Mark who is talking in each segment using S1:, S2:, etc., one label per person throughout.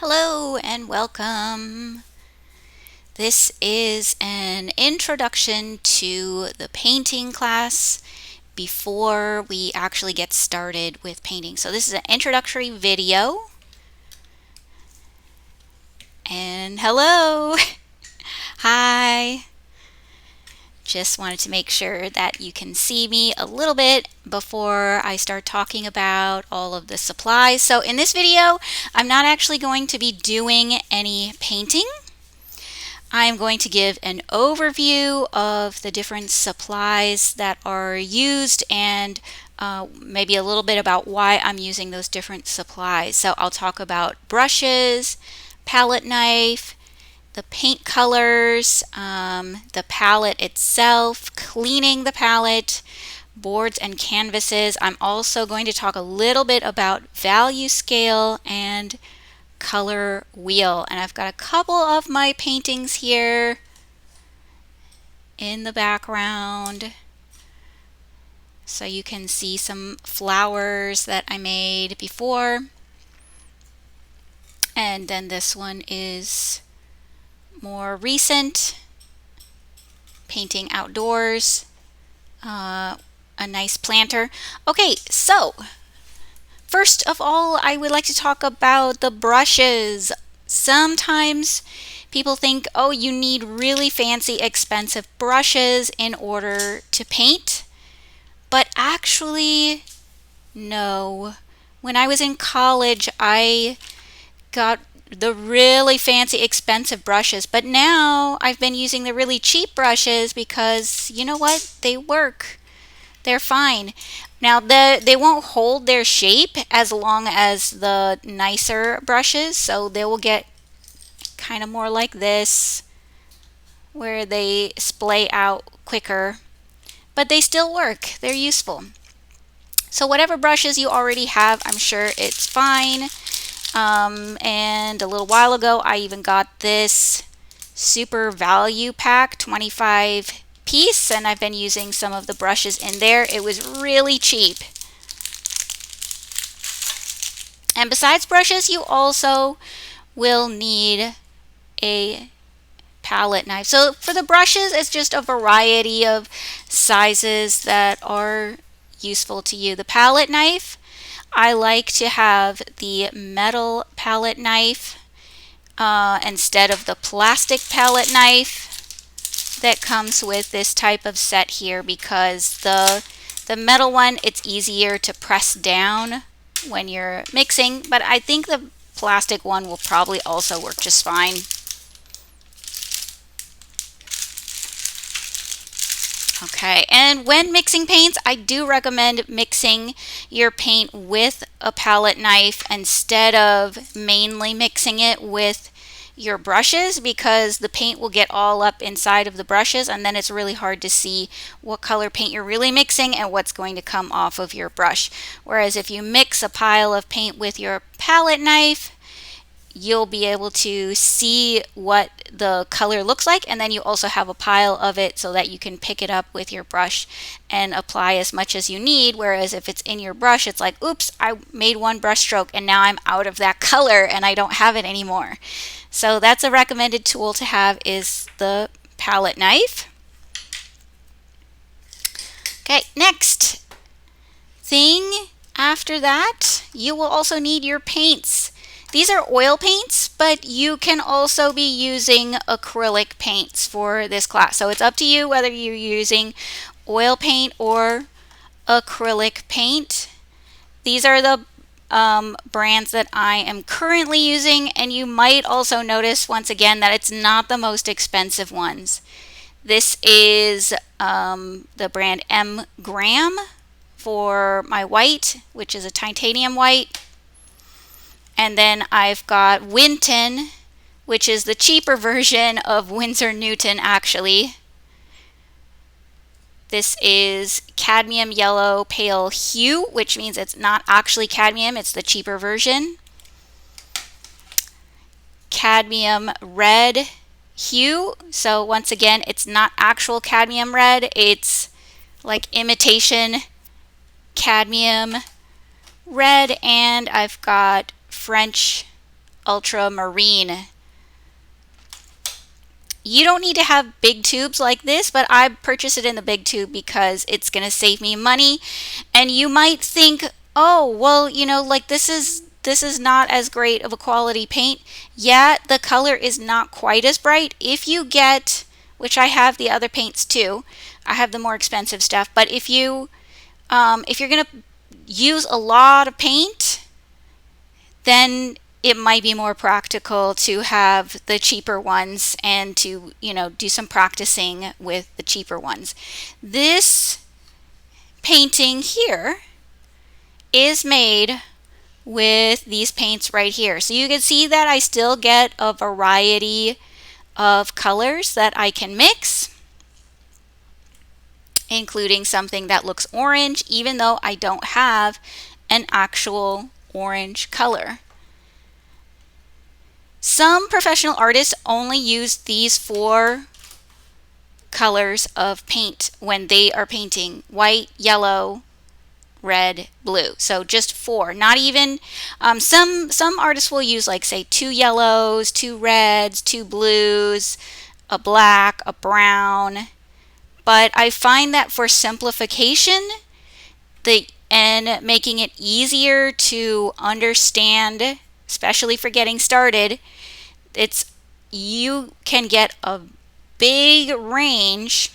S1: Hello and welcome. This is an introduction to the painting class before we actually get started with painting. So this is an introductory video. And hello. Hi. Just wanted to make sure that you can see me a little bit before I start talking about all of the supplies. So in this video, I'm not actually going to be doing any painting. I'm going to give an overview of the different supplies that are used and maybe a little bit about why I'm using those different supplies. So I'll talk about brushes, palette knife, the paint colors, the palette itself, cleaning the palette, boards and canvases. I'm also going to talk a little bit about value scale and color wheel. And I've got a couple of my paintings here in the background. So you can see some flowers that I made before. And then this one is more recent, painting outdoors, a nice planter. Okay, so first of all, I would like to talk about the brushes. Sometimes people think, oh, you need really fancy, expensive brushes in order to paint. But actually, no. When I was in college, I got the really fancy, expensive brushes. But now I've been using the really cheap brushes because, you know what? They work. They're fine. Now, they won't hold their shape as long as the nicer brushes, so they will get kind of more like this, where they splay out quicker, but they still work. They're useful. So whatever brushes you already have, I'm sure it's fine. And a little while ago, I even got this super value pack, 25 piece, and I've been using some of the brushes in there. It was really cheap. And besides brushes, you also will need a palette knife. So for the brushes, it's just a variety of sizes that are useful to you. The palette knife, I like to have the metal palette knife instead of the plastic palette knife that comes with this type of set here, because the metal one, it's easier to press down when you're mixing, but I think the plastic one will probably also work just fine. Okay, and when mixing paints, I do recommend mixing your paint with a palette knife instead of mainly mixing it with your brushes, because the paint will get all up inside of the brushes and then it's really hard to see what color paint you're really mixing and what's going to come off of your brush. Whereas if you mix a pile of paint with your palette knife, you'll be able to see what the color looks like, and then you also have a pile of it so that you can pick it up with your brush and apply as much as you need. Whereas if it's in your brush, it's like, oops, I made one brush stroke and now I'm out of that color and I don't have it anymore. So that's a recommended tool to have, is the palette knife. Okay, next thing after that, you will also need your paints. These are oil paints, but you can also be using acrylic paints for this class. So it's up to you whether you're using oil paint or acrylic paint. These are the brands that I am currently using, and you might also notice once again that it's not the most expensive ones. This is the brand M. Graham for my white, which is a titanium white. And then I've got Winton, which is the cheaper version of Winsor Newton, actually. This is cadmium yellow pale hue, which means it's not actually cadmium, it's the cheaper version. Cadmium red hue, so once again, it's not actual cadmium red, it's like imitation cadmium red. And I've got French Ultramarine. You don't need to have big tubes like this, but I purchased it in the big tube because it's going to save me money. And you might think, oh, well, you know, like this is not as great of a quality paint. Yeah, the color is not quite as bright. If you get, which I have the other paints too, I have the more expensive stuff, but if you're going to use a lot of paint, then it might be more practical to have the cheaper ones and to, you know, do some practicing with the cheaper ones. This painting here is made with these paints right here. So you can see that I still get a variety of colors that I can mix, including something that looks orange, even though I don't have an actual orange color. Some professional artists only use these 4 colors of paint when they are painting: white, yellow, red, blue. So just 4, not even, some artists will use, like, say 2 yellows, 2 reds, 2 blues, a black, a brown. But I find that for simplification and making it easier to understand, especially for getting started, you can get a big range,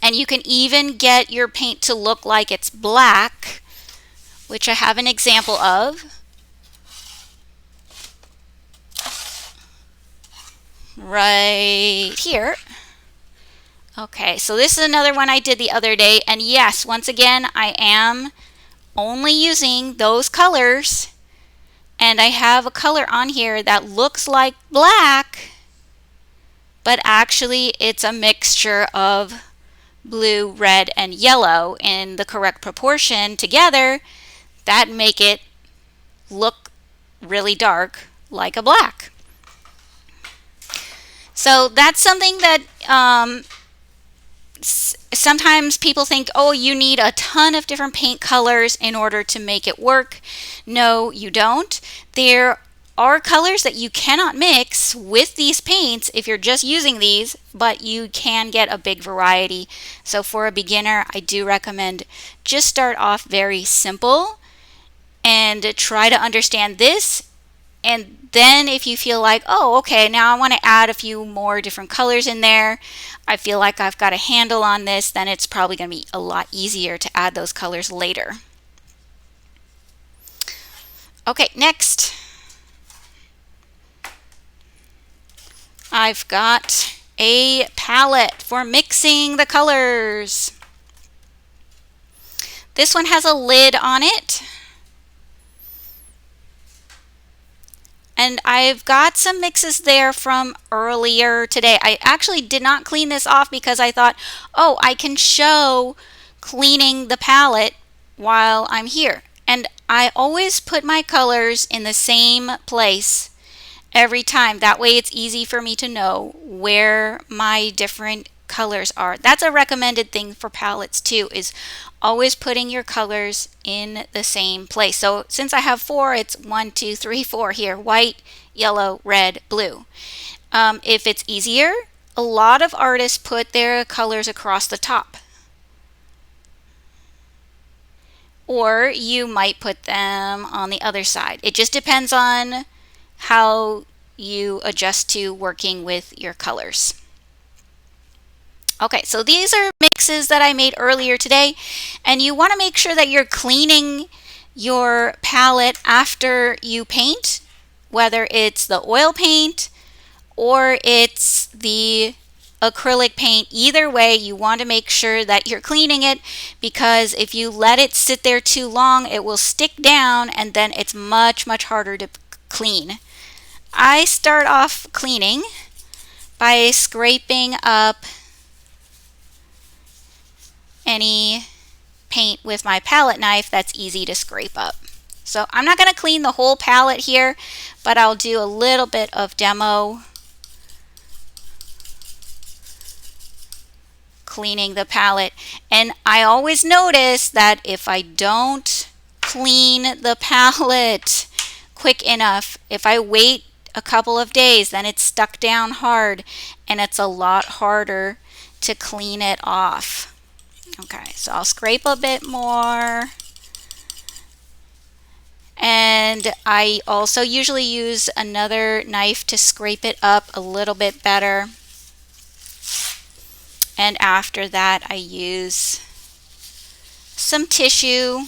S1: and you can even get your paint to look like it's black, which I have an example of right here. Okay, so this is another one I did the other day, and yes, once again, I am only using those colors. And I have a color on here that looks like black, but actually it's a mixture of blue, red, and yellow in the correct proportion together that make it look really dark like a black. So that's something that sometimes people think, oh, you need a ton of different paint colors in order to make it work. No, you don't. There are colors that you cannot mix with these paints if you're just using these, but you can get a big variety. So for a beginner, I do recommend just start off very simple and try to understand this. And then if you feel like, oh, okay, now I want to add a few more different colors in there, I feel like I've got a handle on this, then it's probably going to be a lot easier to add those colors later. Okay, next, I've got a palette for mixing the colors. This one has a lid on it. And I've got some mixes there from earlier today. I actually did not clean this off because I thought, oh, I can show cleaning the palette while I'm here. And I always put my colors in the same place every time. That way it's easy for me to know where my different colors are. That's a recommended thing for palettes too, is always putting your colors in the same place. So since I have 4, it's 1, 2, 3, 4 here: white, yellow, red, blue. If it's easier, a lot of artists put their colors across the top. Or you might put them on the other side. It just depends on how you adjust to working with your colors. Okay, so these are mixes that I made earlier today, and you want to make sure that you're cleaning your palette after you paint, whether it's the oil paint or it's the acrylic paint. Either way, you want to make sure that you're cleaning it, because if you let it sit there too long, it will stick down and then it's much harder to clean. I start off cleaning by scraping up any paint with my palette knife that's easy to scrape up. So I'm not going to clean the whole palette here, but I'll do a little bit of demo cleaning the palette. And I always notice that if I don't clean the palette quick enough. If I wait a couple of days, then it's stuck down hard and it's a lot harder to clean it off. Okay, so I'll scrape a bit more. And I also usually use another knife to scrape it up a little bit better. And after that, I use some tissue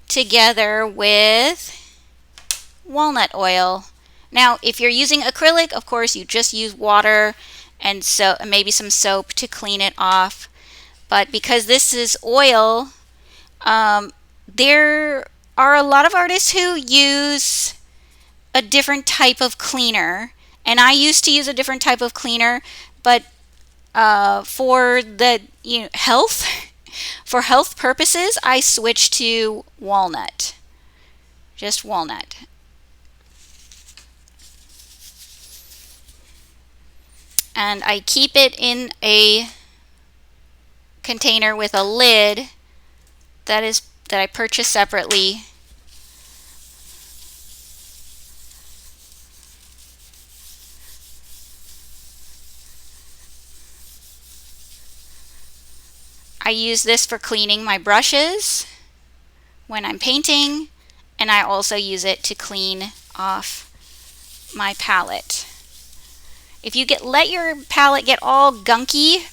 S1: together with walnut oil. Now, if you're using acrylic, of course, you just use water and so maybe some soap to clean it off. But because this is oil, there are a lot of artists who use a different type of cleaner. And I used to use a different type of cleaner, but for the health, for health purposes, I switched to walnut. Just walnut. And I keep it in a container with a lid that I purchased separately. I use this for cleaning my brushes when I'm painting, and I also use it to clean off my palette. If you let your palette get all gunky,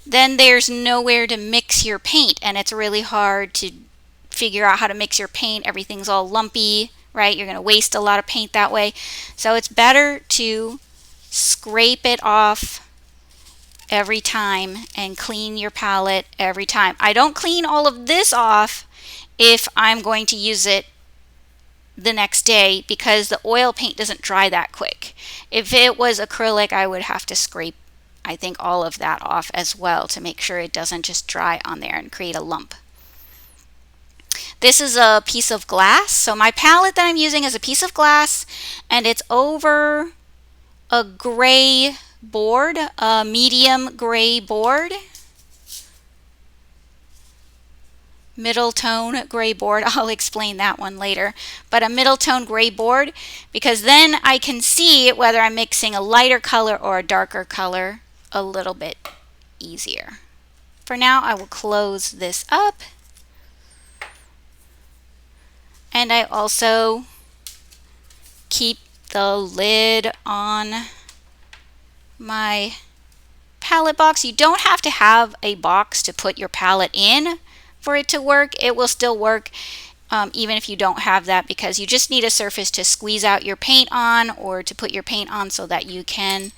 S1: then there's nowhere to mix your paint, and it's really hard to figure out how to mix your paint. Everything's all lumpy, right? You're going to waste a lot of paint that way. So it's better to scrape it off every time and clean your palette every time. I don't clean all of this off if I'm going to use it the next day because the oil paint doesn't dry that quick. If it was acrylic, I would have to scrape, I think, all of that off as well to make sure it doesn't just dry on there and create a lump. This is a piece of glass. So my palette that I'm using is a piece of glass, and it's over a gray board, a medium gray board. Middle tone gray board. I'll explain that one later. But a middle tone gray board, because then I can see whether I'm mixing a lighter color or a darker color a little bit easier. For now, I will close this up. And I also keep the lid on my palette box. You don't have to have a box to put your palette in for it to work. It will still work even if you don't have that, because you just need a surface to squeeze out your paint on or to put your paint on so that you can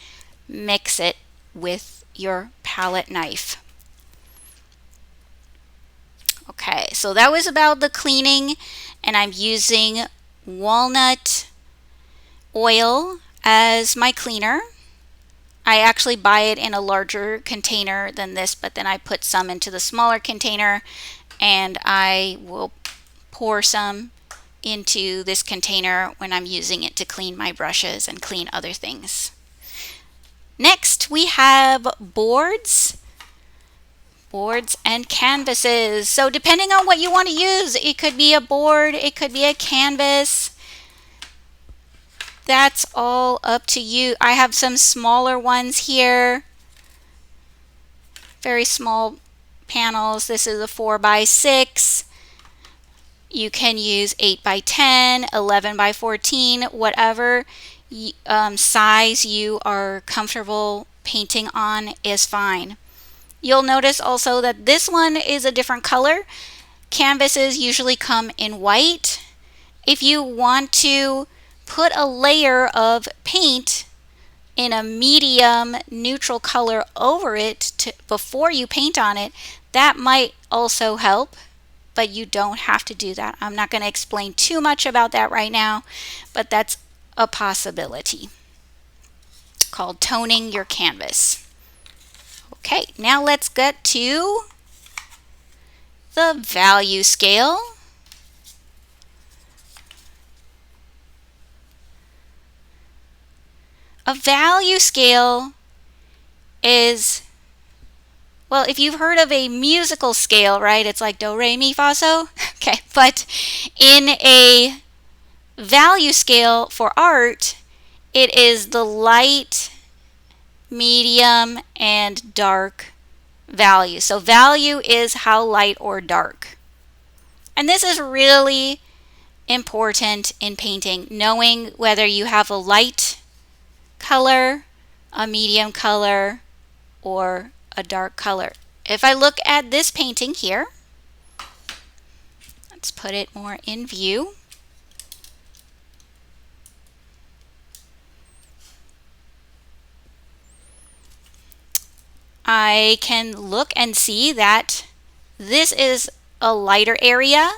S1: mix it with your palette knife. Okay, so that was about the cleaning, and I'm using walnut oil as my cleaner. I actually buy it in a larger container than this, but then I put some into the smaller container, and I will pour some into this container when I'm using it to clean my brushes and clean other things. Next, we have boards and canvases. So depending on what you want to use, it could be a board, it could be a canvas. That's all up to you. I have some smaller ones here. Very small panels. This is a 4x6. You can use 8x10, 11x14, whatever size you are comfortable painting on is fine. You'll notice also that this one is a different color. Canvases usually come in white. If you want to put a layer of paint in a medium neutral color over it before you paint on it, that might also help, but you don't have to do that. I'm not going to explain too much about that right now, but that's a possibility called toning your canvas. Okay, now let's get to the value scale. A value scale is, well, if you've heard of a musical scale, right? It's like do, re, mi, fa, so. Okay, but in a value scale for art, it is the light, medium, and dark value. So value is how light or dark. And this is really important in painting, knowing whether you have a light color, a medium color, or a dark color. If I look at this painting here, let's put it more in view. I can look and see that this is a lighter area,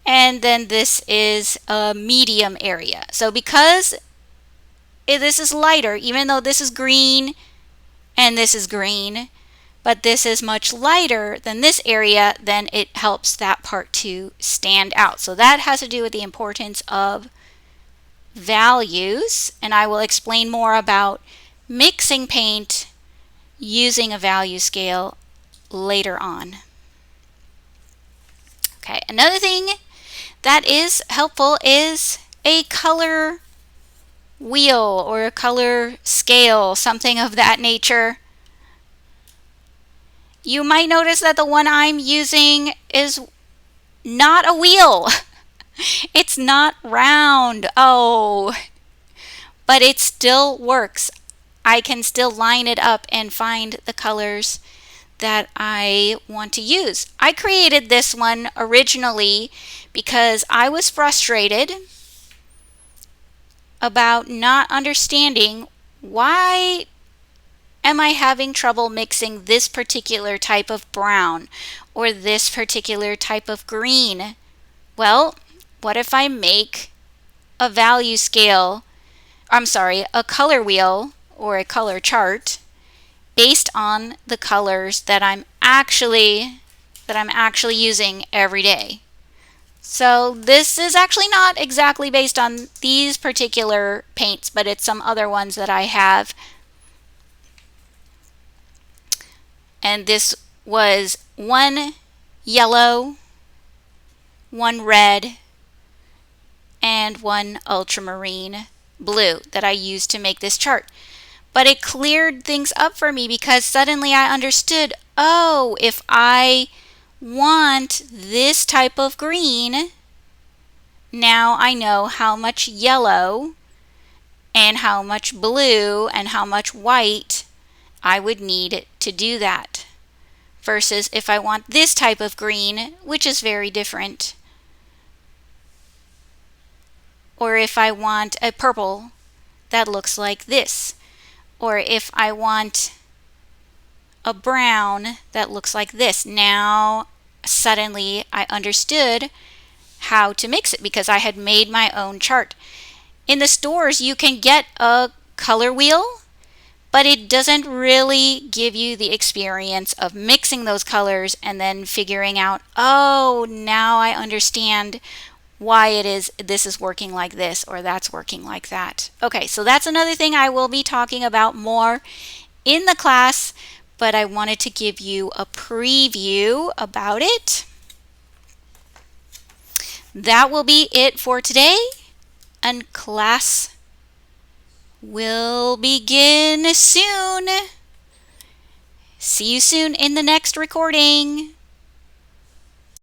S1: and then this is a medium area. So because this is lighter, even though this is green and this is green, but this is much lighter than this area, then it helps that part to stand out. So that has to do with the importance of values, and I will explain more about mixing paint using a value scale later on. Okay, another thing that is helpful is a color wheel or a color scale, something of that nature. You might notice that the one I'm using is not a wheel. It's not round. Oh, but it still works. I can still line it up and find the colors that I want to use. I created this one originally because I was frustrated about not understanding why am I having trouble mixing this particular type of brown or this particular type of green. Well, what if I make a value scale, a color wheel or a color chart based on the colors that I'm actually using every day. So this is actually not exactly based on these particular paints, but it's some other ones that I have. And this was one yellow, one red, and one ultramarine blue that I used to make this chart. But it cleared things up for me because suddenly I understood, oh, if I want this type of green, now I know how much yellow and how much blue and how much white I would need to do that. Versus if I want this type of green, which is very different. Or if I want a purple that looks like this. Or if I want a brown that looks like this. Now, suddenly I understood how to mix it because I had made my own chart. In the stores, you can get a color wheel, but it doesn't really give you the experience of mixing those colors and then figuring out, oh, now I understand why it is this is working like this or that's working like that. Okay, so that's another thing I will be talking about more in the class, but I wanted to give you a preview about it. That will be it for today, and class will begin soon. See you soon in the next recording.